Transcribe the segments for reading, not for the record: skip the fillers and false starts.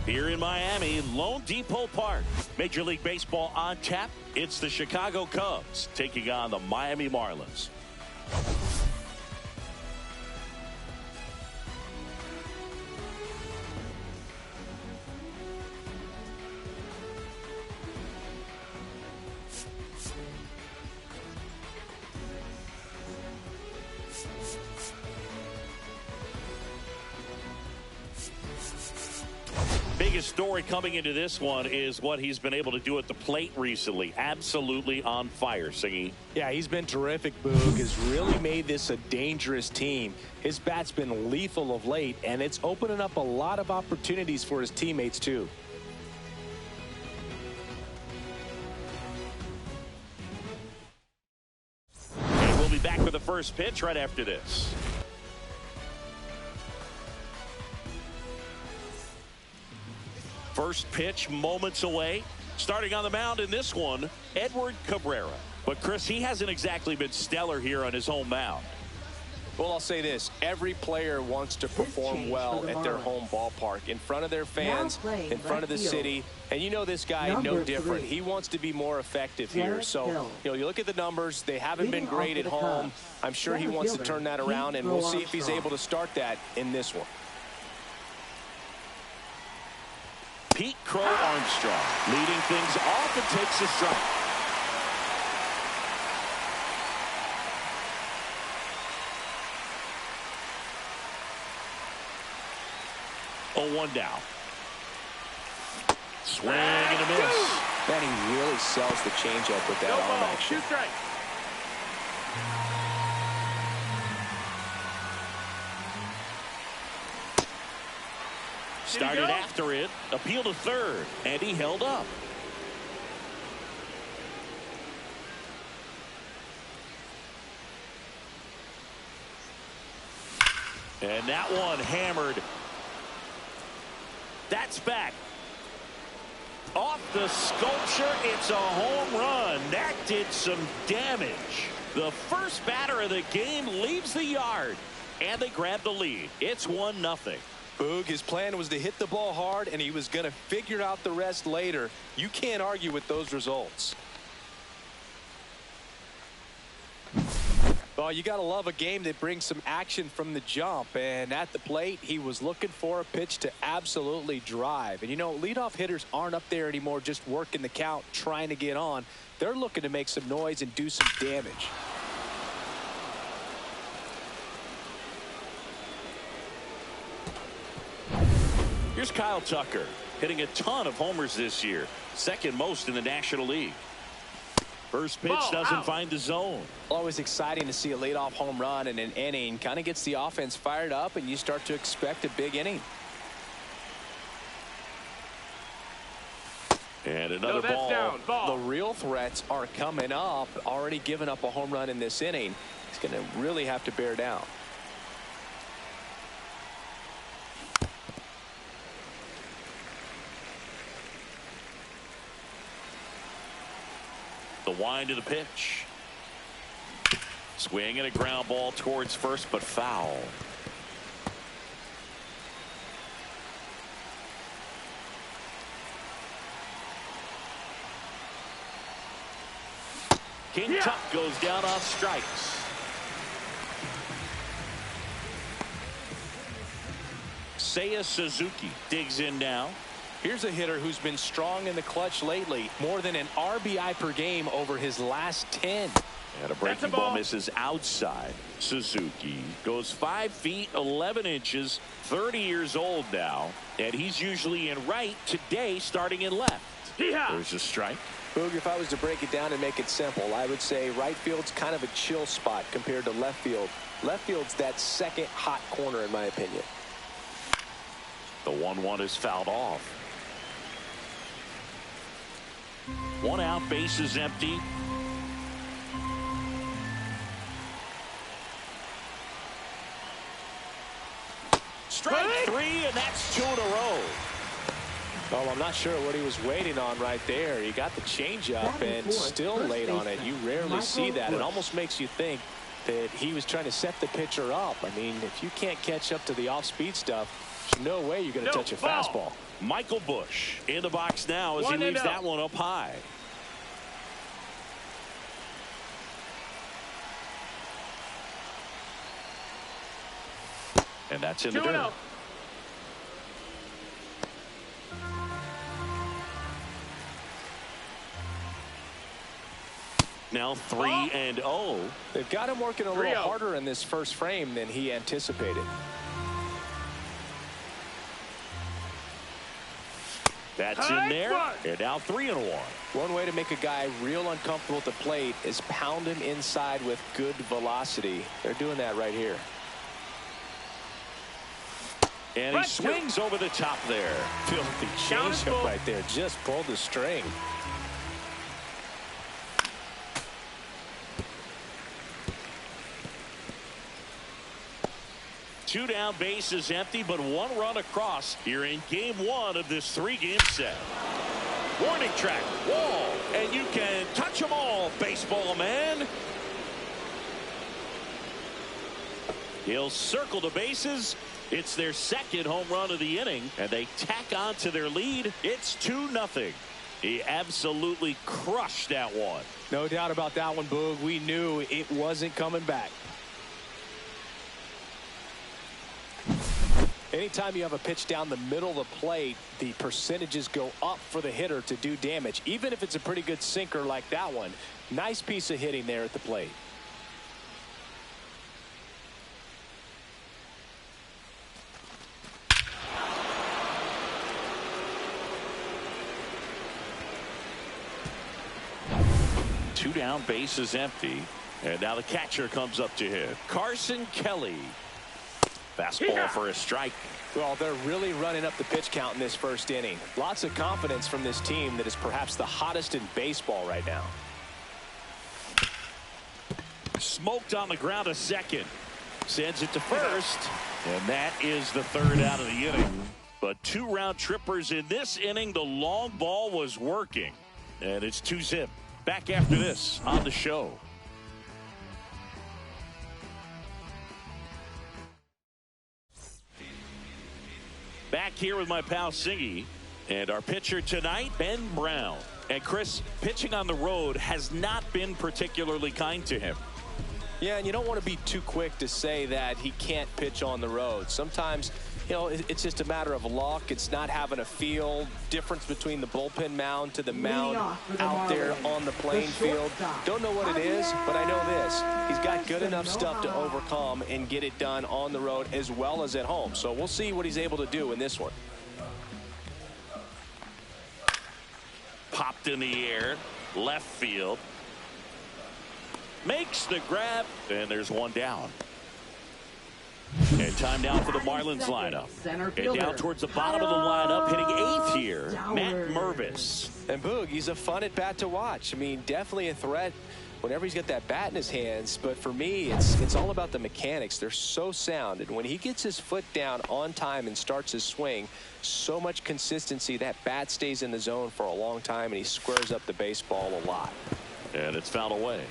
Here in Miami, Lone Depot Park. Major League Baseball on tap. It's the Chicago Cubs taking on the Miami Marlins. Biggest story coming into this one is what he's been able to do at the plate recently. Absolutely on fire, Singy. Yeah, he's been terrific, Boog. Has really made this a dangerous team. His bat's been lethal of late, and it's opening up a lot of opportunities for his teammates, too. And we'll be back with the first pitch right after this. First pitch moments away. Starting on the mound in this one, Edward Cabrera. But, Chris, he hasn't exactly been stellar here on his home mound. Well, I'll say this. Every player wants to perform well at their home ballpark, in front of their fans, in front of the city. And you know this guy no different. He wants to be more effective here. So, you look at the numbers. They haven't been great at home. I'm sure he wants to turn that around, and we'll see if he's able to start that in this one. Pete Crow Armstrong leading things off and takes a strike. Oh, 1 down. Swing and a miss. Man, he really sells the changeup with that arm action. 2 strikes. Started after it, appeal to third, and he held up. And that one hammered. That's back. Off the sculpture, it's a home run. That did some damage. The first batter of the game leaves the yard, and they grab the lead. It's 1-0. Boog, his plan was to hit the ball hard, and he was going to figure out the rest later. You can't argue with those results. Well, you got to love a game that brings some action from the jump. And at the plate, he was looking for a pitch to absolutely drive. And, leadoff hitters aren't up there anymore just working the count, trying to get on. They're looking to make some noise and do some damage. Here's Kyle Tucker, hitting a ton of homers this year, second most in the National League. First pitch doesn't find the zone. Always exciting to see a leadoff home run in an inning. Kind of gets the offense fired up, and you start to expect a big inning. And another ball. The real threats are coming up. Already given up a home run in this inning. He's going to really have to bear down. The wind of the pitch. Swing and a ground ball towards first, but foul. King Tuck goes down on strikes. Seiya Suzuki digs in now. Here's a hitter who's been strong in the clutch lately. More than an RBI per game over his last 10. And a breaking ball misses outside. Suzuki goes 5 feet 11 inches, 30 years old now, and he's usually in right, today starting in left. There's a strike. Boog, if I was to break it down and make it simple, I would say right field's kind of a chill spot compared to left field. Left field's that second hot corner, in my opinion. The 1-1 is fouled off. 1 out, base is empty. Strike 3, and that's 2 in a row. Oh, I'm not sure what he was waiting on right there. He got the changeup and still late on it. You rarely see that. It almost makes you think that he was trying to set the pitcher up. I mean, if you can't catch up to the off-speed stuff, There's no way you're going to touch a fastball. Michael Busch in the box now as he leaves that one up high. And that's in the dirt. Now 3-0. They've got him working a little harder in this first frame than he anticipated. That's in there. And now 3-1. One way to make a guy real uncomfortable at the plate is pound him inside with good velocity. They're doing that right here. And he swings over the top there. Filthy changeup right there. Just pulled the string. Two down, bases empty, but one run across here in game one of this three-game set. Warning track, wall, and you can touch them all, baseball man. He'll circle the bases. It's their second home run of the inning, and they tack on to their lead. It's 2-0. He absolutely crushed that one. No doubt about that one, Boog. We knew it wasn't coming back. Anytime you have a pitch down the middle of the plate, the percentages go up for the hitter to do damage, even if it's a pretty good sinker like that one. Nice piece of hitting there at the plate. Two down, bases empty, and now the catcher comes up to him. Carson Kelly. Fastball for a strike. Well, they're really running up the pitch count in this first inning. Lots of confidence from this team that is perhaps the hottest in baseball right now. Smoked on the ground, a second. Sends it to first. And that is the third out of the inning. But two round trippers in this inning. The long ball was working. And it's 2-0. Back after this on the show. Back here with my pal Siggy and our pitcher tonight, Ben Brown. And Chris, pitching on the road has not been particularly kind to him. Yeah, and you don't want to be too quick to say that he can't pitch on the road. Sometimes, you know, it's just a matter of luck. It's not having a feel. Difference between the bullpen mound to the mound out there on the playing field. Don't know what it is, but I know this. He's got good enough stuff to overcome and get it done on the road as well as at home. So we'll see what he's able to do in this one. Popped in the air, left field. Makes the grab, and there's one down. And time now for the Marlins lineup. And down towards the bottom of the lineup, hitting eighth here, Matt Mervis. And Boog, he's a fun at bat to watch. I mean, definitely a threat whenever he's got that bat in his hands. But for me, it's all about the mechanics. They're so sound. And when he gets his foot down on time and starts his swing, so much consistency, that bat stays in the zone for a long time, and he squares up the baseball a lot. And it's fouled away.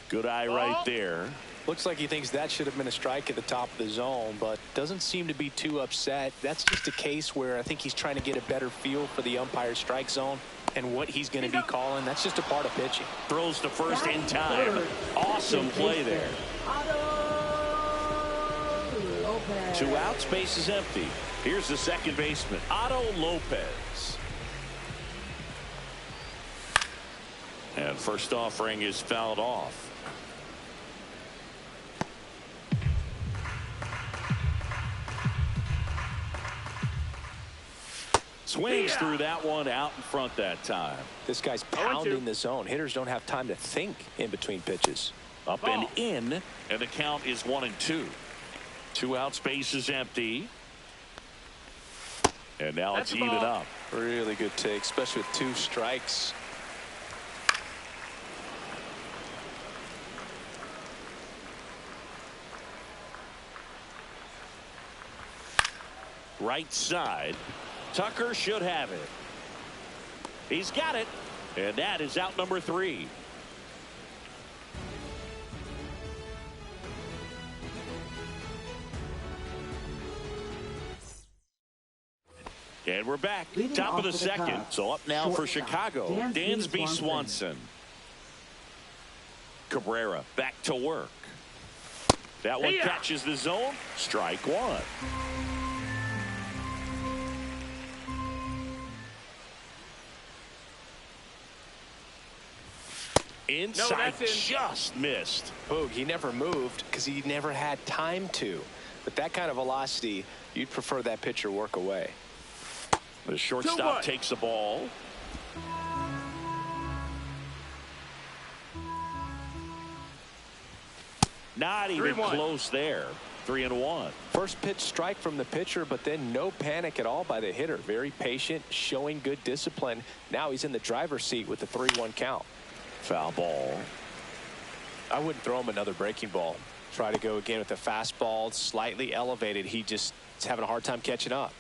Good eye right there. Looks like he thinks that should have been a strike at the top of the zone, but doesn't seem to be too upset. That's just a case where I think he's trying to get a better feel for the umpire's strike zone and what he's going to be calling. That's just a part of pitching. Throws to first in time. Awesome play there. 2 outs, base is empty. Here's the second baseman, Otto Lopez. And first offering is fouled off. Swings through that one, out in front that time. This guy's pounding the zone. Hitters don't have time to think in between pitches. Up and in, and the count is 1-2. 2 outs, base is empty. And now it's even up. Really good take, especially with 2 strikes. right side. Tucker should have it. He's got it. And that is out number 3. And we're back. Top of the second. So up now for Chicago, Dansby Swanson. Cabrera back to work. That one catches the zone. Strike 1. Inside, just missed. Boog, he never moved because he never had time to. With that kind of velocity, you'd prefer that pitcher work away. The shortstop takes the ball. Not even close there. 3-1. First pitch strike from the pitcher, but then no panic at all by the hitter. Very patient, showing good discipline. Now he's in the driver's seat with the 3-1 count. Foul ball. I wouldn't throw him another breaking ball. Try to go again with the fastball, slightly elevated. He just is having a hard time catching up.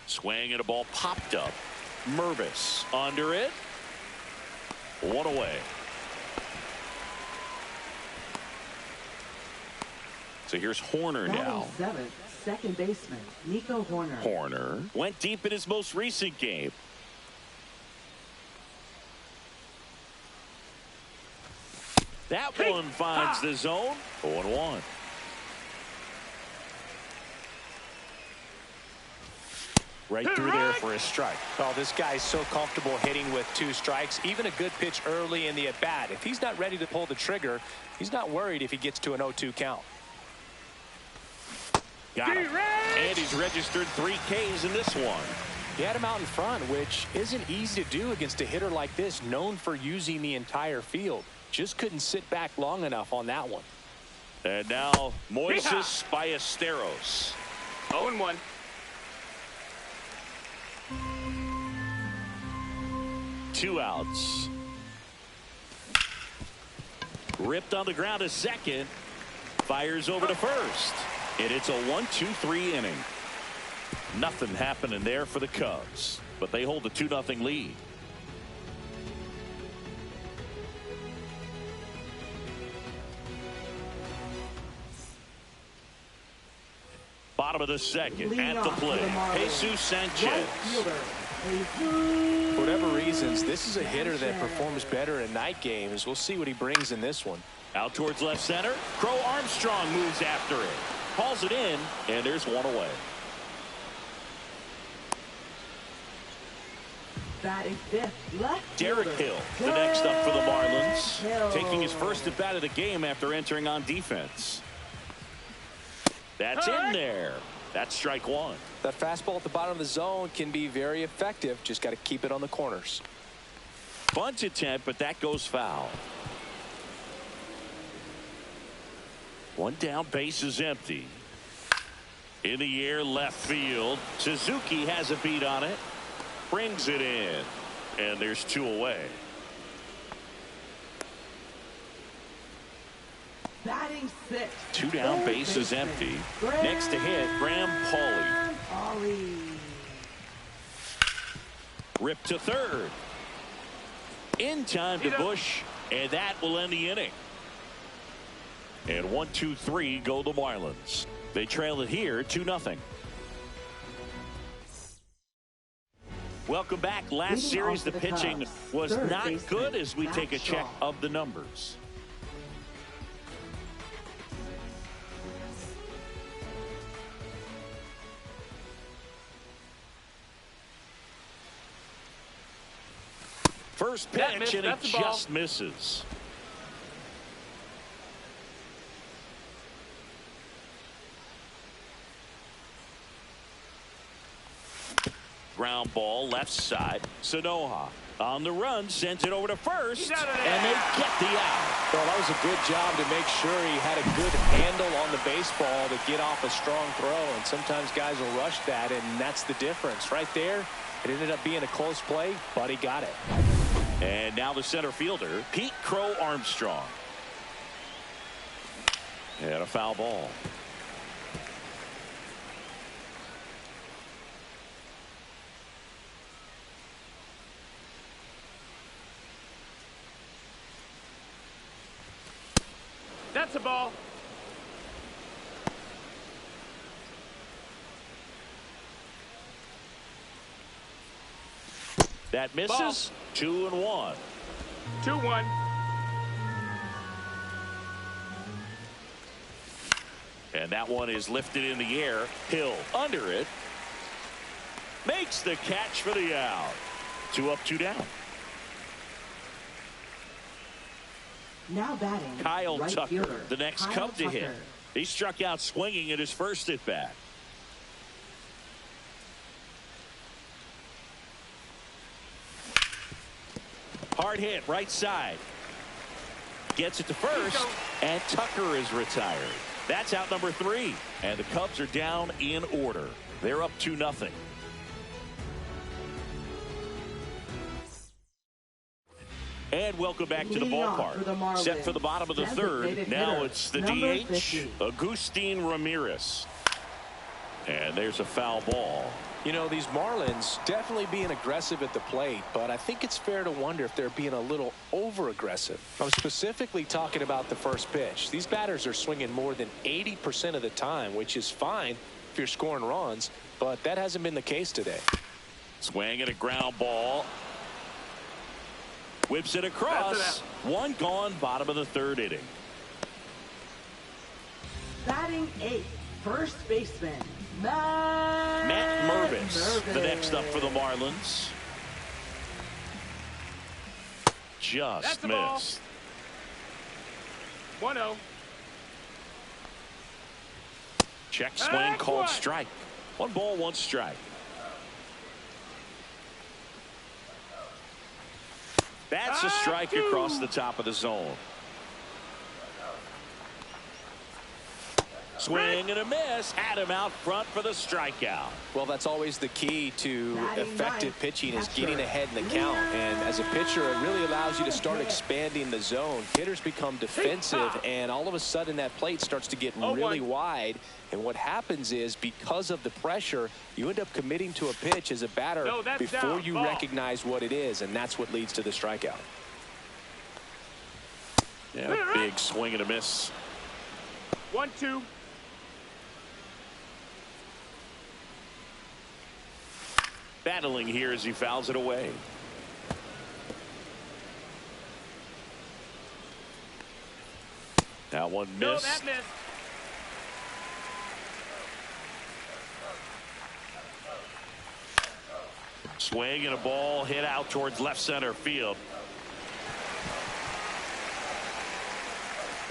Swing and a ball popped up. Mervis under it. 1 away. So here's Horner now. 7th, second baseman, Nico Horner. Horner went deep in his most recent game. That one finds the zone. 0-1. Right through there for a strike. Oh, this guy's so comfortable hitting with 2 strikes. Even a good pitch early in the at-bat. If he's not ready to pull the trigger, he's not worried if he gets to an 0-2 count. Got him. And he's registered 3 Ks in this one. He had him out in front, which isn't easy to do against a hitter like this, known for using the entire field. Just couldn't sit back long enough on that one. And now Moises Ballesteros. 0-1. Two outs. Ripped on the ground to second. Fires over to first. And it's a 1-2-3 inning. Nothing happening there for the Cubs, but they hold a 2-0 lead. Bottom of the second, at the plate, Jesus Sanchez. For whatever reasons, this is a hitter that performs better in night games. We'll see what he brings in this one. Out towards left center. Crow Armstrong moves after it. Calls it in, and there's 1 away. Batting 5th, left Derek fielder. Hill, the next up for the Marlins, taking his first at bat of the game after entering on defense. That's in there. That's strike 1. That fastball at the bottom of the zone can be very effective. Just got to keep it on the corners. Bunt attempt, but that goes foul. 1 down, base is empty. In the air, left field. Suzuki has a beat on it. Brings it in. And there's 2 away. Batting 6th. 2 down, base is empty. Next to hit, Graham Pauley. Ripped to third. In time to Bush, and that will end the inning. And 1-2-3 go the Marlins. They trail it here 2-0. Welcome back. Last series, the pitching was not good as we take a check of the numbers. First pitch, and it just misses. Ground ball, left side. Sanoha on the run, sends it over to first, and they get the out. Well, that was a good job to make sure he had a good handle on the baseball to get off a strong throw, and sometimes guys will rush that, and that's the difference. Right there, it ended up being a close play, but he got it. And now the center fielder, Pete Crow Armstrong. And a foul ball. That's a ball. That misses. Ball. 2-1. 2-1. And that one is lifted in the air. Hill under it. Makes the catch for the out. 2 up, 2 down. Now batting, Kyle right Tucker, fielder, the next Kyle Cub to Tucker. hit. He struck out swinging at his first at bat. Hard hit, right side. Gets it to first, and Tucker is retired. That's out number 3. And the Cubs are down in order. They're up 2-0. And welcome back to the ballpark. Set for the bottom of the third. Now it's the DH, Agustin Ramirez. And there's a foul ball. You know, these Marlins definitely being aggressive at the plate, but I think it's fair to wonder if they're being a little over-aggressive. I'm specifically talking about the first pitch. These batters are swinging more than 80% of the time, which is fine if you're scoring runs, but that hasn't been the case today. Swing and a ground ball. Whips it across. One gone, bottom of the third inning. Batting 8th, first baseman, Matt Mervis, the next up for the Marlins. Just missed. 1-0. Check swing called strike. 1 ball, 1 strike. That's a strike across the top of the zone. Swing and a miss. Had him out front for the strikeout. Well, that's always the key to effective pitching is getting ahead in the count. And as a pitcher, it really allows you to start expanding the zone. Hitters become defensive, and all of a sudden that plate starts to get really wide. And what happens is, because of the pressure, you end up committing to a pitch as a batter before you recognize what it is, and that's what leads to the strikeout. Yeah, big swing and a miss. 1-2. Battling here as he fouls it away. That one missed. No, that missed. Swing and a ball hit out towards left center field.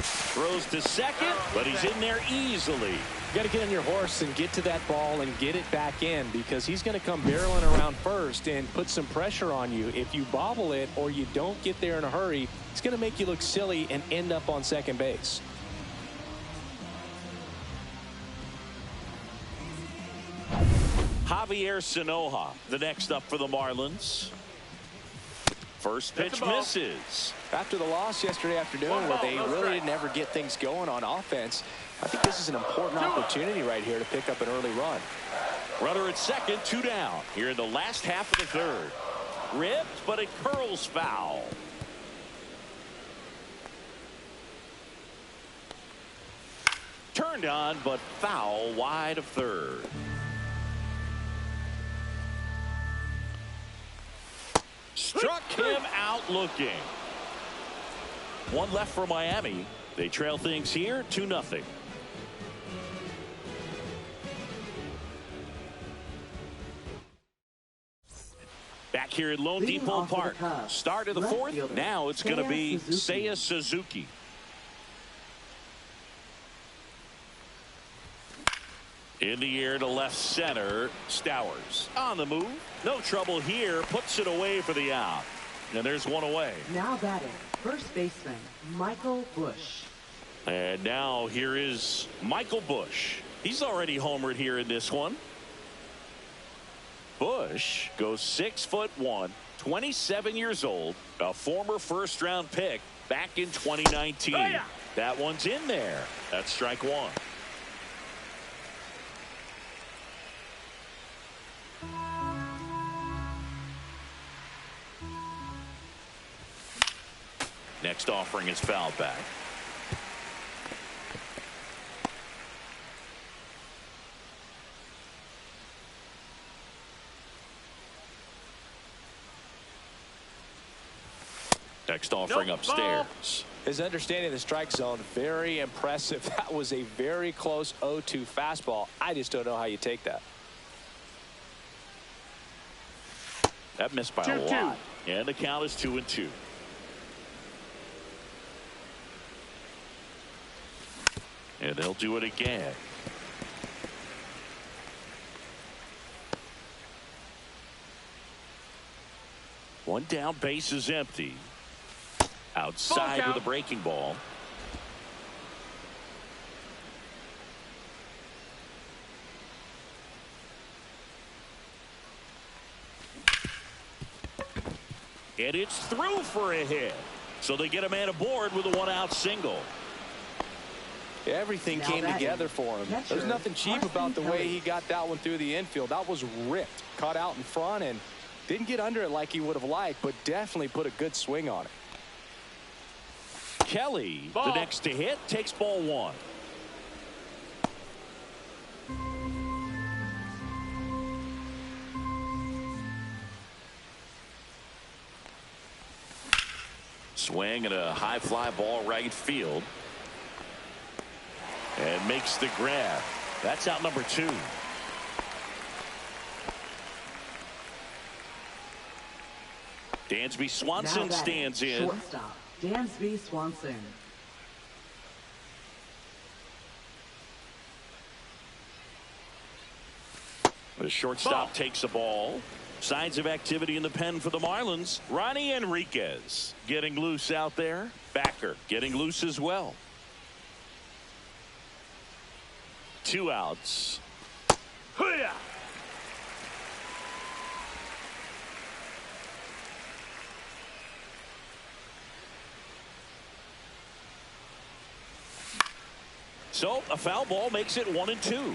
Throws to second, but he's in there easily. You got to get on your horse and get to that ball and get it back in, because he's going to come barreling around first and put some pressure on you. If you bobble it or you don't get there in a hurry, it's going to make you look silly and end up on second base. Javier Sanoja, the next up for the Marlins. First pitch misses. After the loss yesterday afternoon, where they really didn't ever get things going on offense, I think this is an important opportunity right here to pick up an early run. Runner at second, 2 down here in the last half of the third. Ripped, but it curls foul. Turned on, but foul wide of third. Struck him out looking. 1 left for Miami. They trail things here 2-0. Back here at Lone Depot Park. Start of the fourth. Now it's going to be Seiya Suzuki. In the air to left center. Stowers on the move. No trouble here. Puts it away for the out. And there's one away. Now batting, first baseman, Michael Busch. And now here is Michael Busch. He's already homered here in this one. Busch goes 6'1", 27 years old, a former first-round pick back in 2019. That one's in there. That's strike 1. Next offering is fouled back. Next offering upstairs. His understanding of the strike zone, very impressive. That was a very close 0-2 fastball. I just don't know how you take that. That missed by a lot. And the count is 2-2. And they'll do it again. One down, base is empty. Outside with a breaking ball. And it's through for a hit. So they get a man aboard with a one-out single. Everything came together for him. There's nothing cheap about the way he got that one through the infield. That was ripped. Caught out in front and didn't get under it like he would have liked, but definitely put a good swing on it. Kelly, the next to hit, takes ball one. Swing and a high fly ball right field. And makes the grab. That's out number 2. Dansby Swanson stands in. Shortstop, Dansby Swanson. The shortstop takes the ball. Signs of activity in the pen for the Marlins. Ronnie Enriquez getting loose out there. Backer getting loose as well. 2 outs. So a foul ball makes it 1-2.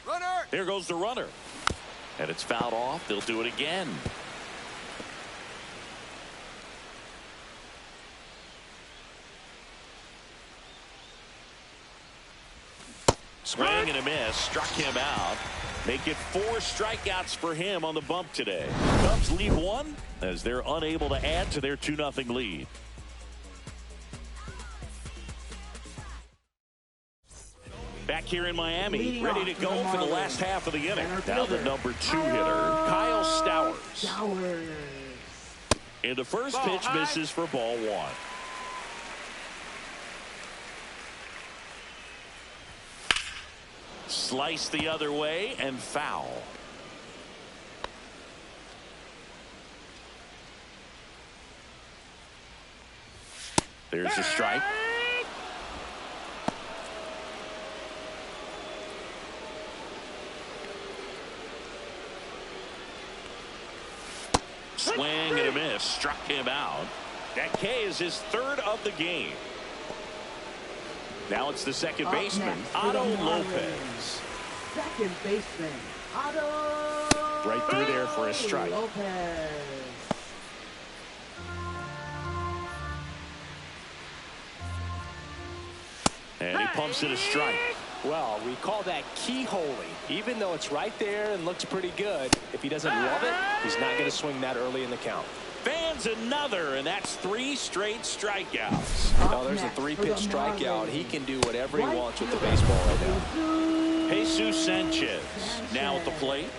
Runner. There goes the runner. And it's fouled off. They'll do it again. Swing and a miss. Struck him out. Make it 4 strikeouts for him on the bump today. Cubs lead 1 as they're unable to add to their 2-0 lead. Back here in Miami, ready to go for the last half of the inning. Now the number 2 hitter, Kyle Stowers. And the first pitch misses for ball 1. Slice the other way and foul. There's a strike. Swing and a miss. Struck him out. That K is his 3rd of the game. Now it's the second baseman, Otto Lopez. Second baseman, Otto. Right through there for a strike. Lopez. And he pumps it a strike. Well, we call that keyholing. Even though it's right there and looks pretty good, if he doesn't love it, he's not going to swing that early in the count. Fans another, and that's 3 straight strikeouts. Now there's a 3-pitch strikeout. He can do whatever he wants with the baseball right now. Jesus Sanchez now at the plate.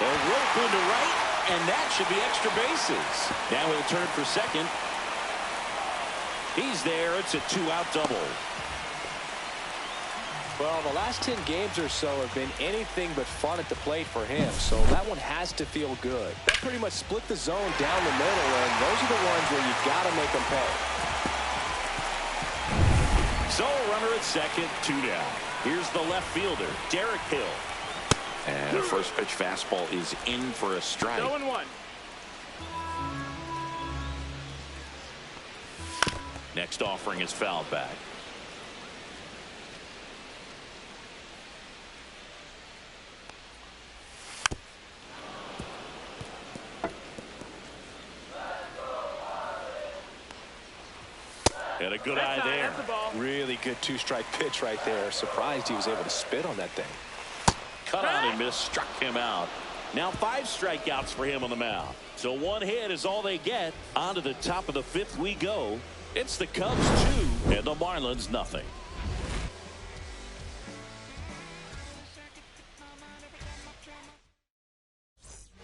A rope into right, and that should be extra bases. Now he'll turn for second. He's there. It's a 2-out double. Well, the last 10 games or so have been anything but fun at the plate for him, so that one has to feel good. That pretty much split the zone down the middle, and those are the ones where you got to make them pay. So runner at second, 2 down. Here's the left fielder, Derek Hill. And the first pitch fastball is in for a strike. 0-1. Next offering is fouled back. And a good eye there. The ball. Really good 2-strike pitch right there. Surprised he was able to spit on that thing. cut on and miss, struck him out. Now 5 strikeouts for him on the mound. So 1 hit is all they get. On to the top of the 5th we go. It's the Cubs 2 and the Marlins nothing.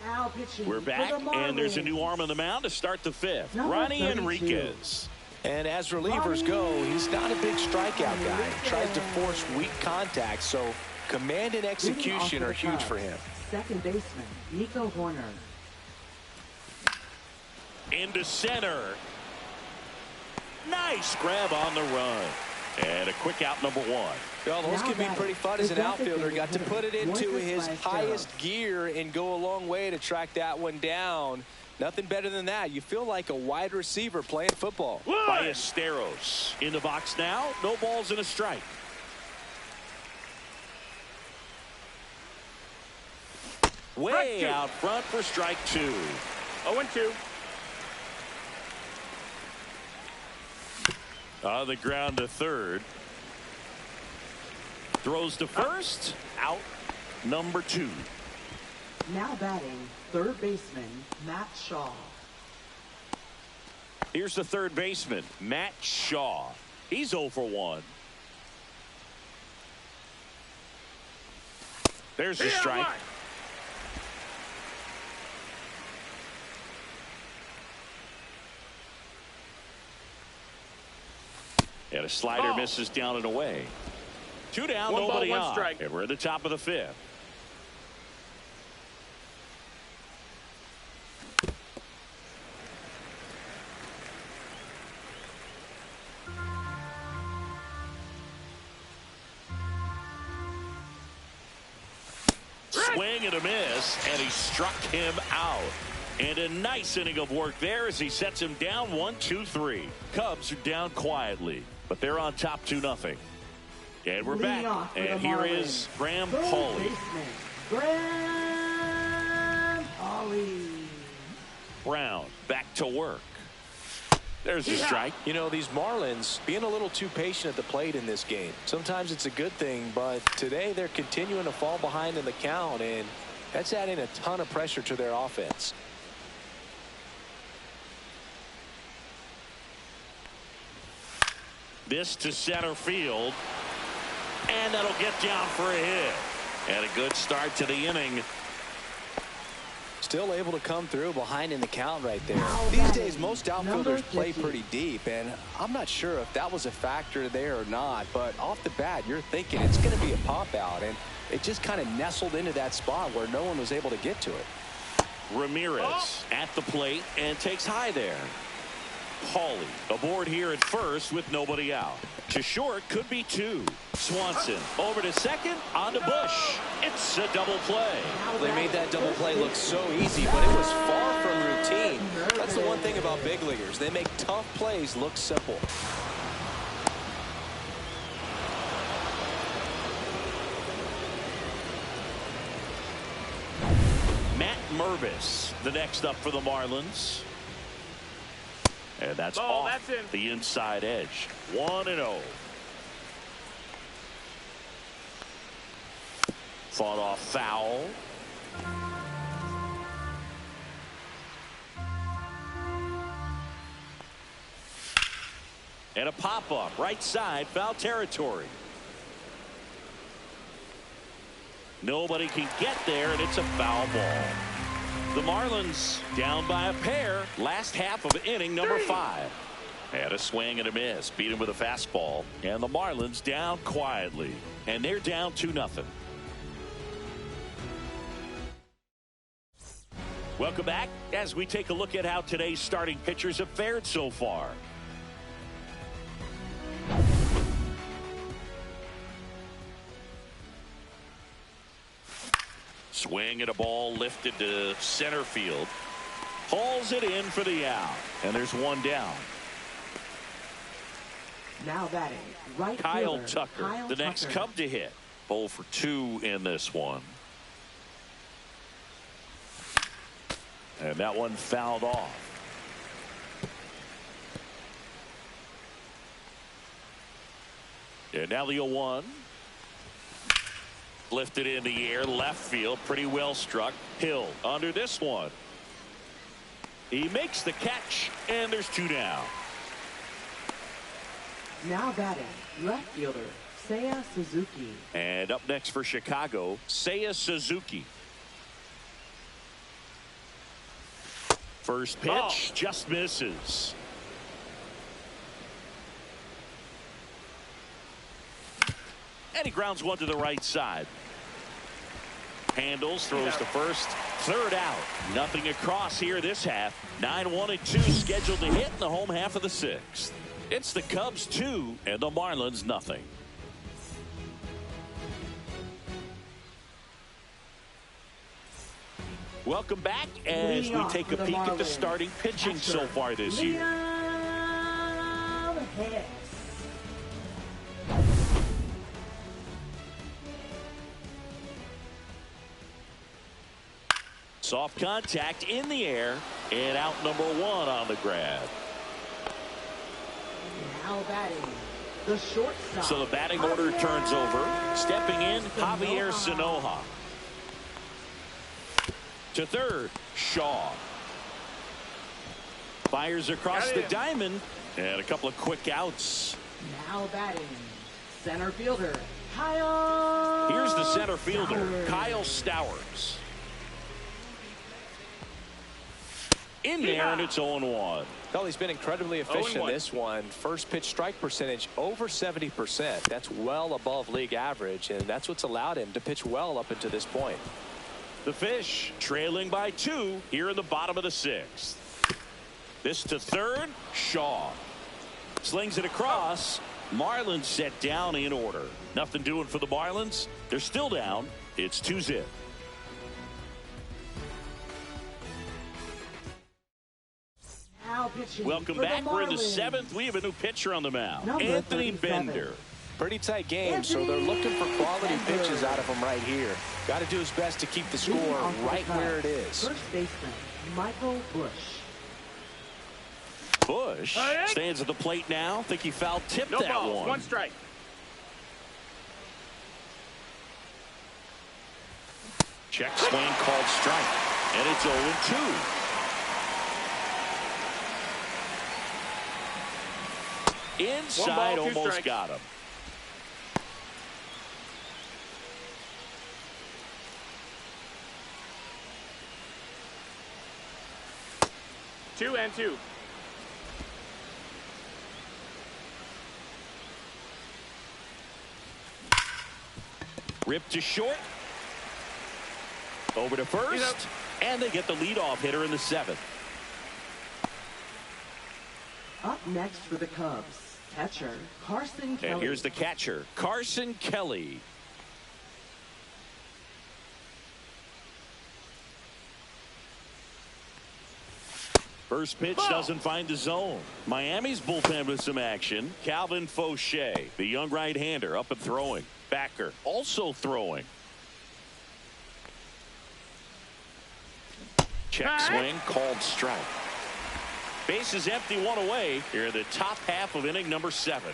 Now pitching. We're back, and there's a new arm on the mound to start the 5th. Ronnie Enriquez. And as relievers go, he's not a big strikeout guy. He tries to force weak contact, so command and execution are huge for him. Second baseman, Nico Horner. Into center. Nice grab on the run. And a quick out, number 1. Well, those can be pretty fun as an outfielder. Got to put it into his highest gear and go a long way to track that one down. Nothing better than that. You feel like a wide receiver playing football. Ballesteros in the box now. No balls and a strike. Way out front for strike 2. 0-2. On the ground to third. Throws to first. Out. Number 2. Now batting, third baseman, Matt Shaw. Here's the third baseman, Matt Shaw. He's 0 for 1. There's the strike. And a slider misses down and away. 2 down, 1 nobody ball, 1 on. strike. And we're at the top of the 5th. Swing and a miss, and he struck him out. And a nice inning of work there as he sets him down 1-2-3. Cubs are down quietly, but they're on top 2-0. And we're back. And here is Graham Pauley. Graham Pauley. Brown back to work. There's the strike. You know, these Marlins being a little too patient at the plate in this game. Sometimes it's a good thing, but today they're continuing to fall behind in the count, and that's adding a ton of pressure to their offense. This to center field. And that'll get down for a hit. And a good start to the inning. Still able to come through behind in the count right there. These days, most outfielders play pretty deep, and I'm not sure if that was a factor there or not, but off the bat, you're thinking it's going to be a pop out, and it just kind of nestled into that spot where no one was able to get to it. Ramirez at the plate and takes high there. Pauley aboard here at first with nobody out. To short, could be 2. Swanson over to second, on to Bush. It's a double play. They made that double play look so easy, but it was far from routine. That's the one thing about big leaguers. They make tough plays look simple. Matt Mervis, the next up for the Marlins. And that's off the inside edge. 1-0. Fought off foul. And a pop-up right side, foul territory. Nobody can get there, and it's a foul ball. The Marlins down by a pair. Last half of inning number 5. And a swing and a miss. Beat him with a fastball. And the Marlins down quietly. And they're down 2-0. Welcome back as we take a look at how today's starting pitchers have fared so far. Swing and a ball lifted to center field. Hauls it in for the out. And there's 1 down. Now batting, right Kyle fielder, Tucker, the next Cub to hit. 0 for 2 in this one. And that one fouled off. And now the 0-1. Lifted in the air, left field, pretty well struck. Hill under this one. He makes the catch, and there's 2 down. Now batting, left fielder, Seiya Suzuki. And up next for Chicago, Seiya Suzuki. First pitch, just misses. And he grounds one to the right side. Handles, throws to first, third out. Nothing across here this half. 9-1-2 scheduled to hit in the home half of the 6th. It's the Cubs 2 and the Marlins nothing. Welcome back as we take a peek at the starting pitching so far this year. Soft contact in the air, and out number 1 on the grab. Now batting, the shortstop. So the batting order turns over. Stepping in, Javier Sanoja. To third, Shaw. Fires across the diamond, and a couple of quick outs. Now batting, center fielder, Kyle. Here's the center fielder, Kyle Stowers. In there, and it's 0-1. Well, he's been incredibly efficient in this one. First pitch strike percentage over 70%. That's well above league average, and that's what's allowed him to pitch well up until this point. The Fish trailing by 2 here in the bottom of the 6th. This to third, Shaw. Slings it across. Marlins set down in order. Nothing doing for the Marlins. They're still down. It's 2-0. Welcome back. We're in the 7th. We have a new pitcher on the mound. Anthony Bender. Pretty tight game, so they're looking for quality pitches out of him right here. Got to do his best to keep the score right where it is. First baseman, Michael Bush. Bush stands at the plate now. Think he foul tipped No that balls, one. 1 strike. Check swing called strike. And it's 0-2. Inside, almost got him. Two and two. Ripped to short. Over to first. And they get the leadoff hitter in the 7th. Up next for the Cubs, catcher Carson Kelly. And here's the catcher, Carson Kelly. First pitch doesn't find the zone. Miami's bullpen with some action. Calvin Fauché, the young right-hander, up and throwing. Backer also throwing. Check swing called strike. Base is empty, 1 away here in the top half of inning number 7.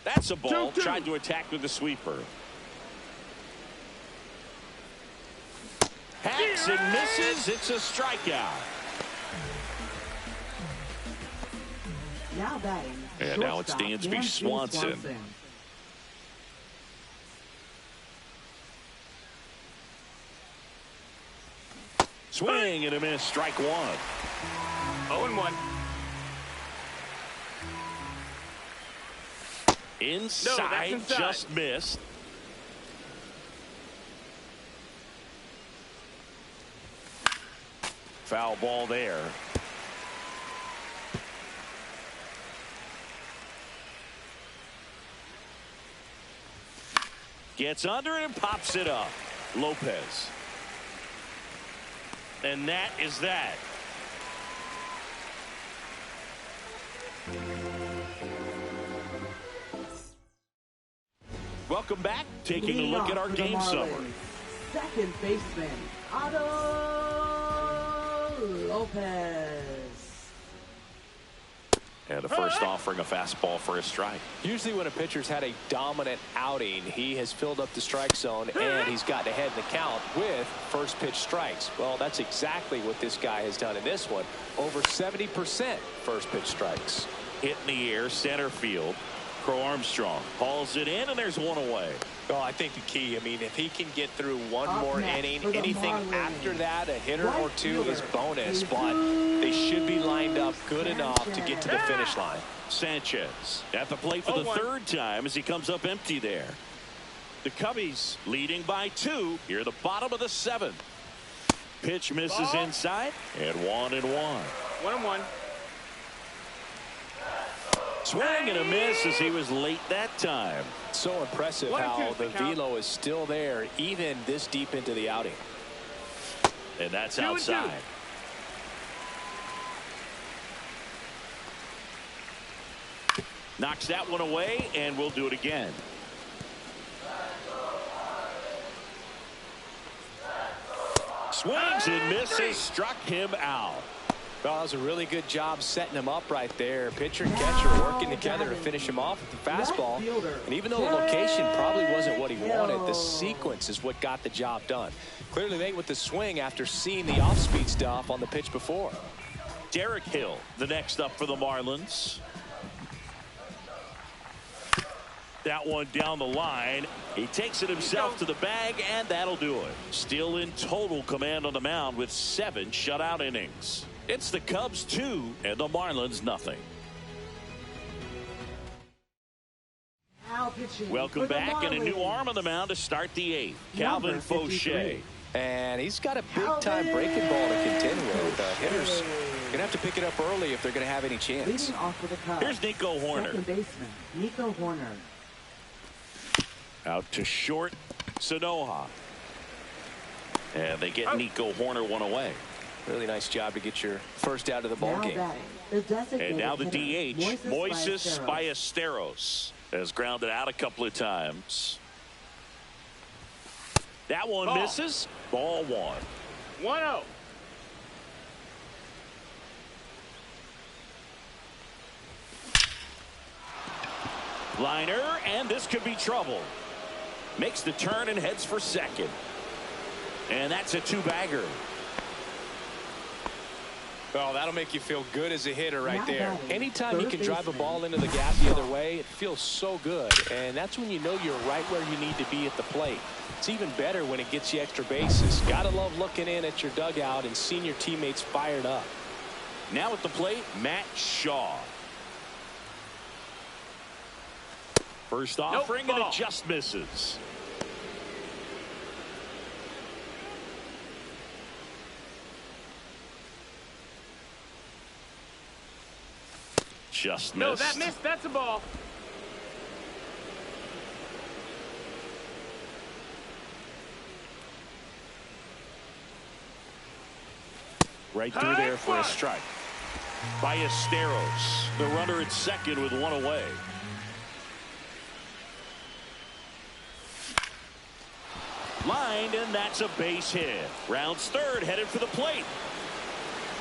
That's a ball. 2-2. Tried to attack with the sweeper. Hacks and misses. It's a strikeout. Now batting. And now it's Dansby Swanson. Swing and a miss. Strike 1. 0-1. Inside, inside. just missed. Foul ball there. Gets under it and pops it up. Lopez. And that is that. Welcome back. Taking a Leading look at off our for the game summary. Marlins, second baseman, Otto Lopez. And the first offering a fastball for a strike. Usually when a pitcher's had a dominant outing, he has filled up the strike zone and he's gotten ahead in the count with first pitch strikes. Well, that's exactly what this guy has done in this one. Over 70% first pitch strikes. Hit in the air, center field. Crow Armstrong hauls it in, and there's one away. Well, I think the key, I mean, if he can get through one Up more next inning, for the anything Marlins, after that, a hitter right or two is fielder, bonus, Jesus but they should be lined up good enough to get to the finish line. Sanchez at the plate for the 0-1. third time as he comes up empty there. The Cubbies leading by 2 here at the bottom of the 7th. Pitch misses Ball. inside, and 1-1. 1-1. Swing and a miss as he was late that time. So impressive 1-2 how is the the count. velo is still there, even this deep into the outing. And that's 2-2. outside. Knocks that one away, and we'll do it again. Swings and misses, struck him out. Well, that was a really good job setting him up right there. Pitcher and catcher working together to finish him off with the fastball. And even though the location probably wasn't what he wanted, the sequence is what got the job done. Clearly late with the swing after seeing the off-speed stuff on the pitch before. Derek Hill, the next up for the Marlins. That one down the line. He takes it himself to the bag, and that'll do it. Still in total command on the mound with 7 shutout innings. It's the Cubs 2 and the Marlins nothing. Now pitching Welcome for the back, and a new Marlins, arm on the mound to start the 8th. Calvin number Fauché. 53. And he's got a big-time breaking ball to contend with. Hitters going to have to pick it up early if they're going to have any chance. Leading off for the Cubs, Here's Nico Horner. second baseman, Nico Horner. Out to short, Sanoha. And they get Nico Horner one away. Really nice job to get your first out of the ball Now game. batting, the designated And now the hitter, DH, Moises Ballesteros. Ballesteros, has grounded out a couple of times. That one Ball. misses. Ball 1. 1-0. Liner, and this could be trouble. Makes the turn and heads for second. And that's a 2-bagger. Well, that'll make you feel good as a hitter right Now there. batting, Anytime you third can drive a baseman, ball into the gap the other way, it feels so good. And that's when you know you're right where you need to be at the plate. It's even better when it gets you extra bases. Gotta love looking in at your dugout and seeing your teammates fired up. Now at the plate, Matt Shaw. First offering, and it ball. just misses. Just missed. No, that missed. That's a ball. Right through there for a strike. Ballesteros, the runner at second with one away. Lined, and that's a base hit. Rounds third, headed for the plate.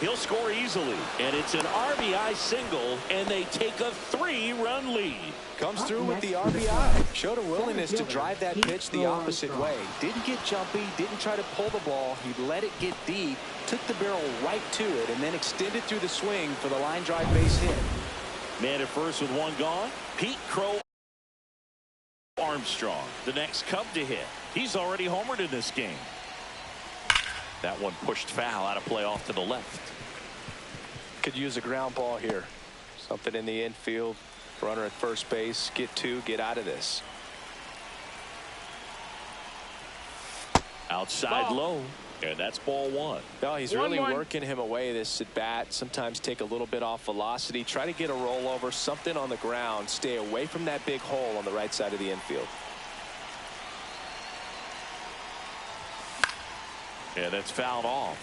He'll score easily, and it's an RBI single, and they take a 3-run lead. Comes through with the RBI. Showed a willingness to drive that pitch the opposite way. Didn't get jumpy, didn't try to pull the ball. He let it get deep, took the barrel right to it, and then extended through the swing for the line drive base hit. Man at first with one gone. Pete Crow Armstrong, the next Cub to hit. He's already homered in this game. That one pushed foul out of play off to the left. Could use a ground ball here. Something in the infield. Runner at first base. Get 2, get out of this. Outside Ball. low, and that's ball 1. No, he's 1-1. really working him away this at bat. Sometimes take a little bit off velocity. Try to get a rollover, something on the ground. Stay away from that big hole on the right side of the infield. And that's fouled off.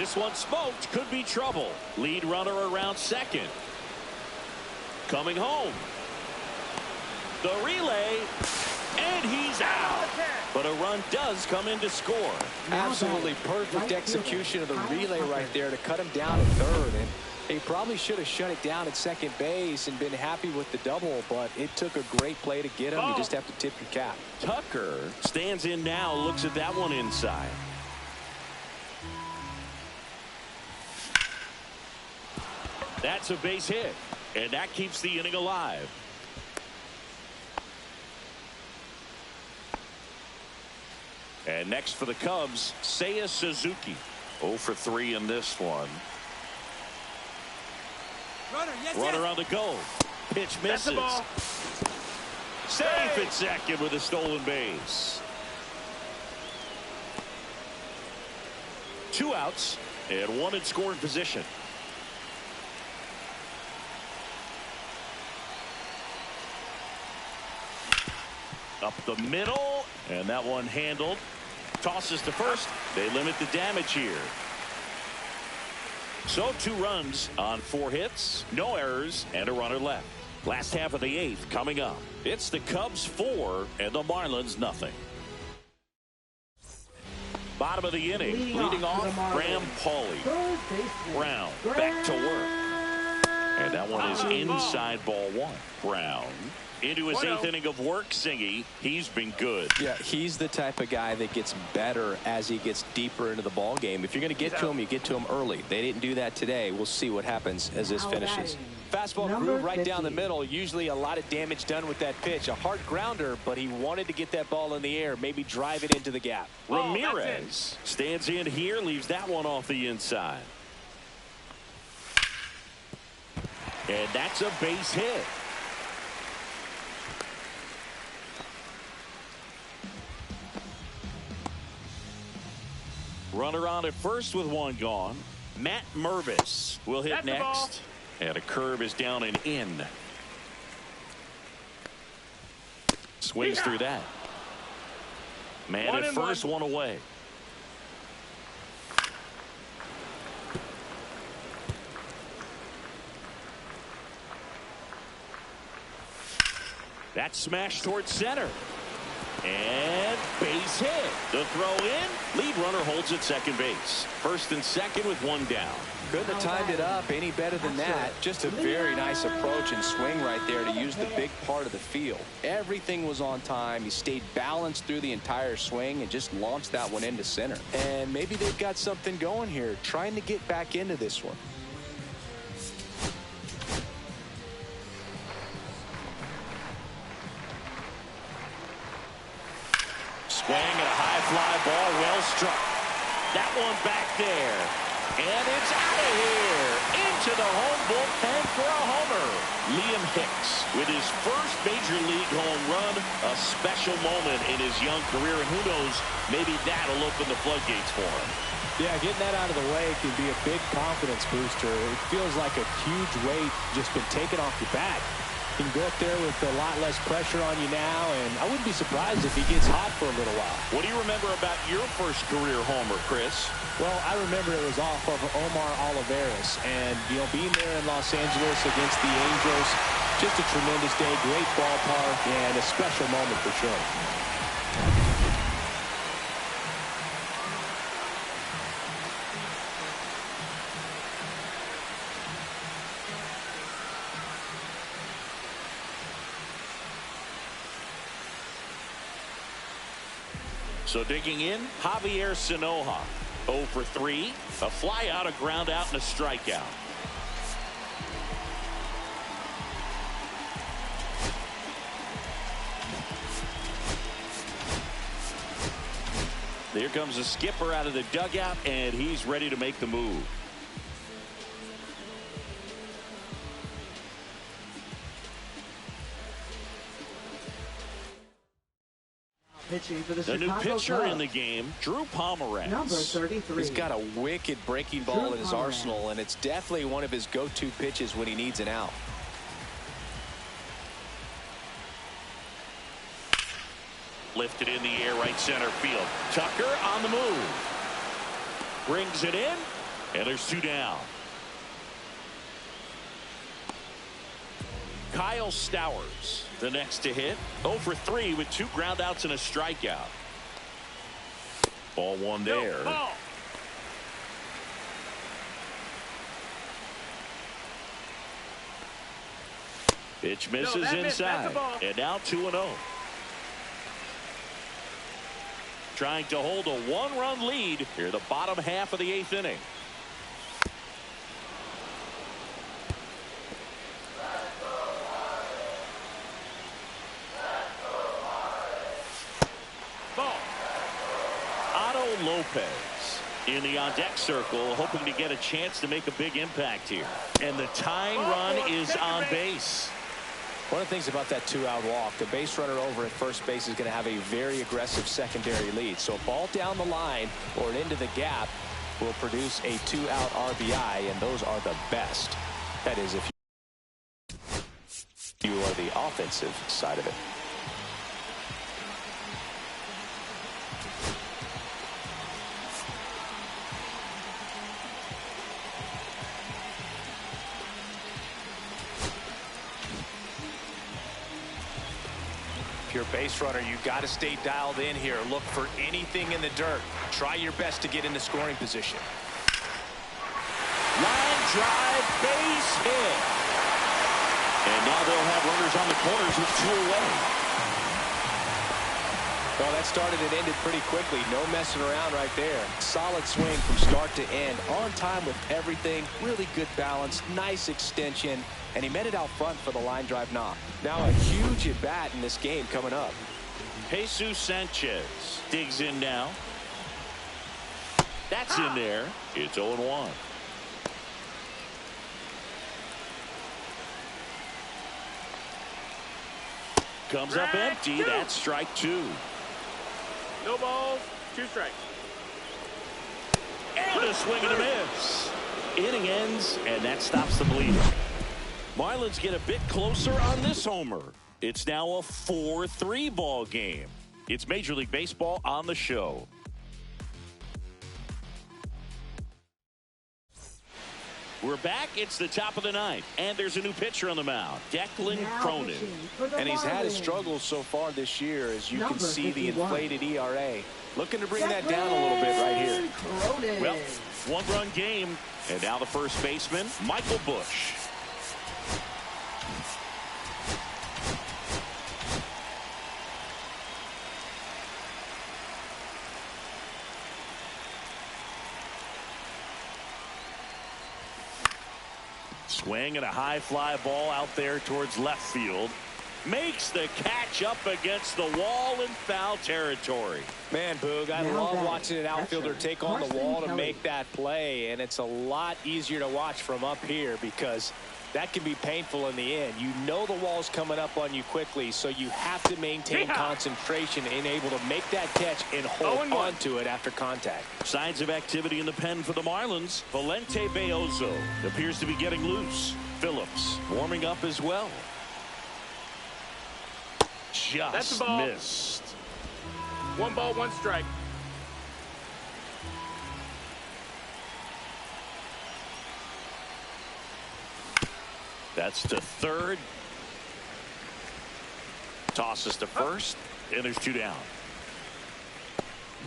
This one smoked. Could be trouble. Lead runner around second. Coming home. The relay. And he's out. But a run does come in to score. Absolutely perfect execution of the relay right there to cut him down at third. And he probably should have shut it down at second base and been happy with the double, but it took a great play to get him. You just have to tip your cap. Tucker stands in now, looks at that one inside. That's a base hit, and that keeps the inning alive. And next for the Cubs, Seiya Suzuki. 0 for 3 in this one. Runner on the go. Pitch misses. Safe at second with a stolen base. 2 outs and 1 in scoring position. Up the middle, and that one handled. Tosses to first. They limit the damage here. So 2 runs on 4 hits, no errors, and a runner left. Last half of the 8th coming up. It's the Cubs 4 and the Marlins nothing. Bottom of the inning, leading off Graham Pauley. Brown back to work. And that one is inside ball 1. Brown into his 8th inning of work. Singy, he's been good. Yeah, he's the type of guy that gets better as he gets deeper into the ball game. If you're going to get to him, you get to him early. They didn't do that today. We'll see what happens as this finishes. Fastball groove right down the middle. Usually a lot of damage done with that pitch. A hard grounder, but he wanted to get that ball in the air, maybe drive it into the gap. Ramirez stands in here, leaves that one off the inside. And that's a base hit. Runner on at first with 1 gone. Matt Mervis will hit next. And a curve is down and in. Swings through that. Man at first, 1 away. That smash towards center. And base hit. The throw in. Lead runner holds at second base. First and second with 1 down. Couldn't have timed it up any better than that. Just a very nice approach and swing right there to use the big part of the field. Everything was on time. He stayed balanced through the entire swing and just launched that one into center. And maybe they've got something going here, trying to get back into this one. Swing and a high fly ball, well struck. That one back there. And it's out of here. Into the home bullpen for a homer. Liam Hicks with his first major league home run. A special moment in his young career. And who knows, maybe that'll open the floodgates for him. Yeah, getting that out of the way can be a big confidence booster. It feels like a huge weight just been taken off your back. You can go up there with a lot less pressure on you now, and I wouldn't be surprised if he gets hot for a little while. What do you remember about your first career homer, Chris? Well, I remember it was off of Omar Oliveras, and, you know, being there in Los Angeles against the Angels, just a tremendous day, great ballpark, and a special moment for sure. So digging in, Javier Sinoja, 0 for 3, a fly out, a ground out, and a strikeout. There comes a skipper out of the dugout, and he's ready to make the move. Pitching for the new pitcher in the game, Drew Pomeranz. Number 33. He's got a wicked breaking ball in his arsenal, and it's definitely one of his go-to pitches when he needs an out. Lifted in the air, right center field. Tucker on the move. Brings it in, And there's 2 down. Kyle Stowers, the next to hit. 0 for 3 with 2 groundouts and a strikeout. Ball 1 there. Ball. Pitch misses inside. And now 2-0. Trying to hold a 1-run lead here the bottom half of the 8th inning. Ball. Otto Lopez in the on-deck circle, hoping to get a chance to make a big impact here. And the tying run is on base. One of the things about that 2-out walk, the base runner over at first base is going to have a very aggressive secondary lead. So a ball down the line or into the gap will produce a 2-out RBI, and those are the best. That is, if you are the offensive side of it. If you're a base runner, you got to stay dialed in here. Look for anything in the dirt. Try your best to get into scoring position. Line drive, base hit. And now they'll have runners on the corners with 2 away. Well, that started and ended pretty quickly. No messing around right there. Solid swing from start to end. On time with everything. Really good balance. Nice extension. And he met it out front for the line drive knock. Now a huge at-bat in this game coming up. Jesus Sanchez digs in now. That's in there. It's 0-1. Comes up empty. That's strike 2. No balls, 2 strikes. And a swing and a miss. Inning ends, and that stops the bleeding. Marlins get a bit closer on this homer. It's now a 4-3 ball game. It's Major League Baseball on the show. We're back. It's the top of the 9th, and there's a new pitcher on the mound, Declan Cronin. And he's had his struggles so far this year, as you can see the inflated ERA. Looking to bring that down a little bit right here. Well, 1-run game, and now the first baseman, Michael Busch. Swing and a high fly ball out there towards left field. Makes the catch up against the wall in foul territory. Man, Boog, I love watching an outfielder take on the wall to make that play, and it's a lot easier to watch from up here because that can be painful in the end. You know the wall's coming up on you quickly, so you have to maintain concentration and able to make that catch and hold on to it after contact. Signs of activity in the pen for the Marlins. Valente Beozo appears to be getting loose. Phillips warming up as well. Just missed. 1 ball, 1 strike. That's to third. Tosses to first, and there's 2 down.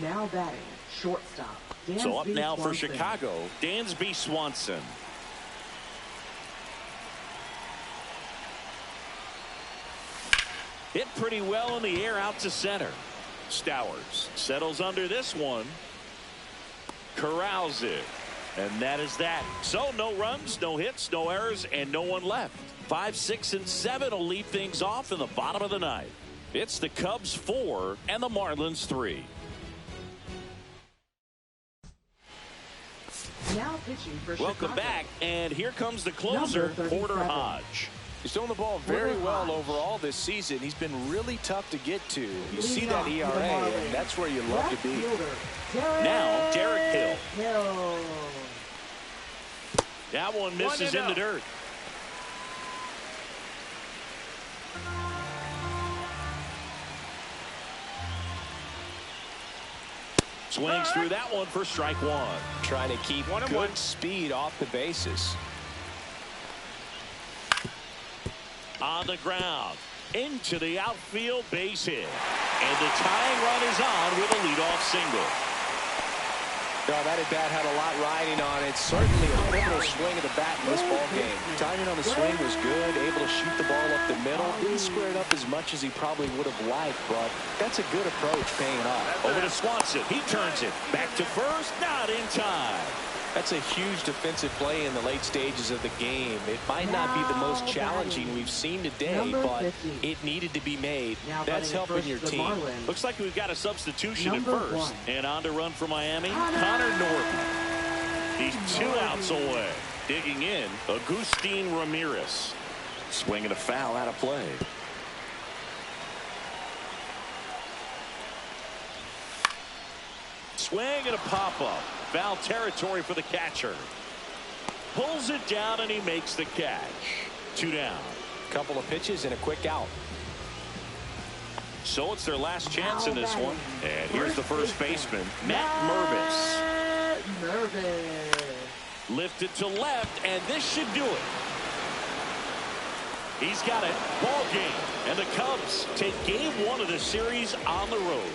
Now batting, shortstop. So up now for Chicago, Dansby Swanson. Hit pretty well in the air out to center. Stowers settles under this one. Corrals it. And that is that. So no runs, no hits, no errors, and no one left. 5, 6, and 7 will lead things off in the bottom of the 9th. It's the Cubs 4 and the Marlins 3. Now pitching for Welcome Chicago. back, and here comes the closer, Porter Hodge. He's throwing the ball very well overall this season. He's been really tough to get to. You see that ERA, and that's where you love to be. Now, Derek Hill. That one misses in the dirt. Swings through that one for strike one. Trying to keep good speed off the bases. On the ground. Into the outfield, base hit. And the tying run is on with a leadoff single. No, that at bat had a lot riding on it. Certainly a pivotal swing of the bat in this ball game. Timing on the swing was good, able to shoot the ball up the middle. Didn't square it up as much as he probably would have liked, but that's a good approach paying off. Over to Swanson. He turns it. Back to first, not in time. That's a huge defensive play in the late stages of the game. It might not be the most challenging we've seen today, but it needed to be made. That's helping your team. Looks like we've got a substitution at first. And on to run for Miami, Connor Norton. He's 2 outs away. Digging in, Agustin Ramirez. Swinging a foul out of play. Swing and a pop-up. Foul territory for the catcher. Pulls it down and he makes the catch. 2 down. Couple of pitches and a quick out. So it's their last chance in this one. And here's the first baseman, Matt Mervis. Lifted to left, and this should do it. He's got it. Ball game. And the Cubs take game 1 of the series on the road.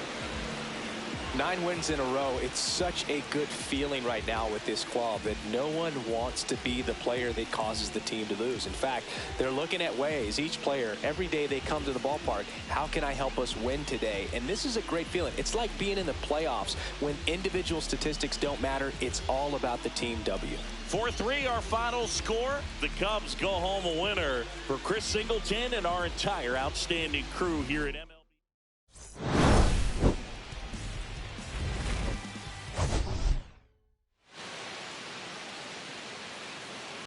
9 wins in a row. It's such a good feeling right now with this club that no one wants to be the player that causes the team to lose. In fact, they're looking at ways, each player, every day they come to the ballpark, how can I help us win today? And this is a great feeling. It's like being in the playoffs. When individual statistics don't matter, it's all about the team W. 4-3 our final score. The Cubs go home a winner. For Chris Singleton and our entire outstanding crew here at MLB.